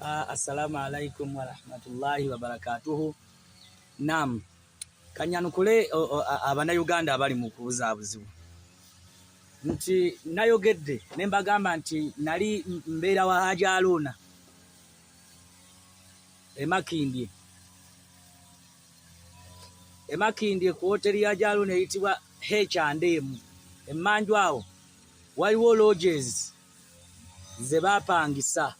Assalamu alaikum wa rahmatullahi wa barakatuhu. Naam, kanyanukule abannayuganda abali mu kubuzaabuzibu nti nayogedde ne mbagamba nti nali mbeera wa Haji Haruna Emakindye ku hoteri ya Haji Haruna eyitibwa H&M. Emmanju awo waliwo lodges ze baapangisa,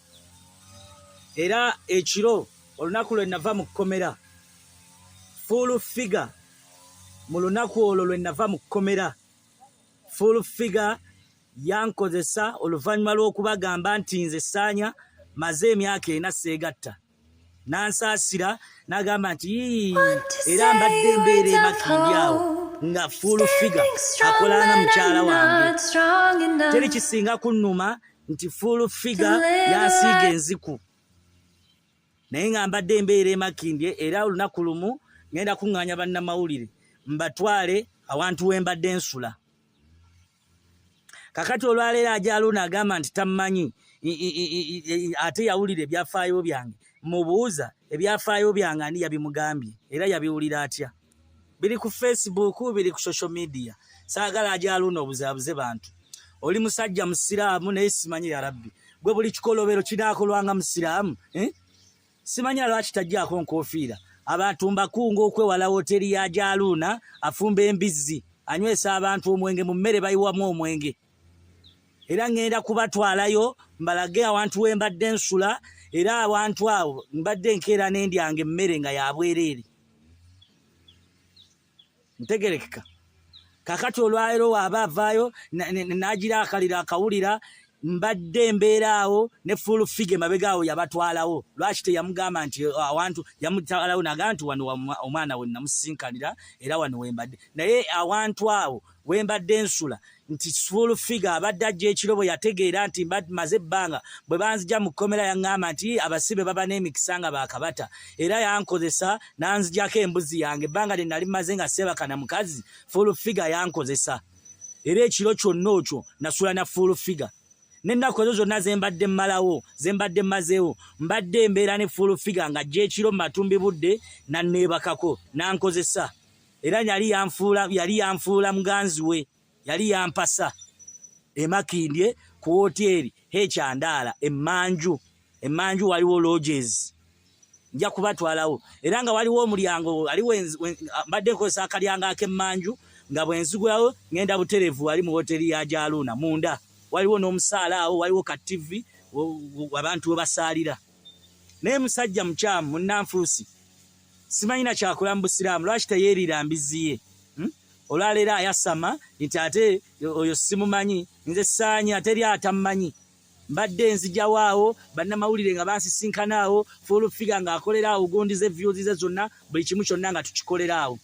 era ekiro olunaku lwe nava mu kkomera full figure mu lunaku olwo lwe nava mu kkomera full figure yankozesa oluvannyuma lw'okubagamba nti nze Ssaanya maze emyaka 4 seegatta, nansaasira n'agamba nti era mbadde mbeera Emakindye awo nga full figure akolana mukyala wange. Teri kisinga kunnuma nti full figure yansiiga enziku, naye nga mbadde mbeera Emakindye, era olunaku lumu ngenda kuŋŋaanya bannamawulire mbatwale awantu we mbadde nsula. Kakati olwaleero Haji Haruna agamba nti tammanyi ate yawulira ebyafaayo byange. Mubuuza ebyafaayo byange ani yabimugambye era yabiwulira atya? Biri ku Facebook, biri ku social media. Saagala Haji Haruna obuzaabuze bantu. Oli musajja musiraamu naye simanyi ya Rabbi gwe buli kikolobero kinaakolwanga musiraamu. Simanyi lwaki tajjaako nkofiira. Abantu mbakunga okwewala hoteri ya Haji Haruna afumba embizzi anywesa abantu omwenge mu mmere bayiwamu omwenge. Era ngenda kubatwalayo mbalage awantu we mbadde nsula, era awantu awo mbadde nkeera n'endyange emmere nga ya bwereere. Ntegerekeka. Kakati olwaleero waaba avaayo n'agira akalira akawulira mbadde mbeera awo ne full figure mabega awo yabatwalawo. Lwaki teyamugamba nti awantu yamutwalawo n'agamba nti wano omwana we namusinkanira era wano we mbadde. Naye awantu awo we mbadde nsula nti full figure abadde ajja ekiro bwe yategeera nti maze ebbanga bwe banzija mu kkomera yaŋŋamba nti abasibe baba n'emikisa nga baakabata, era yankozesa n'anzijako embuzi yange. Ebbanga lye nali maze nga seebaka na mukazi full figure yankozesa, era ekiro kyonna okyo nasula na full figure. N'ennaku ezo zonna zembadde mmalawo zembadde mmazeewo mbadde mbeera ne full figure nga ajja ekiro mu matumbi budde nanneebakako nankozesa, era yali yanfuula muganzi we, yali yampasa Emakindye ku hoteri H&R Emmanju waliwo lodges. Nja kubatwalawo era nga waliwo omulyango mbadde nkozesa akalyango ak'Emmanju nga bwenzigulawo ngenda buterevu wali mu hoteri ya Haji Haruna munda. Waliwo n'omusaala awo, waliwo ka TV abantu we basaalira. Naye musajja mukyamu munnanfuusi simanyina kyakola mu busiraamu, lwaki teyeerira mbizzi ye? Olwaleero ayasama nti ate oyo simumanyi, nze Ssaanya teri atammanyi. Mbadde nzijawo awo bannamawulire nga bansisinkana awo full figure ng'akolera awo gondize views ze zonna buli kimu kyonna nga tukikolera awo.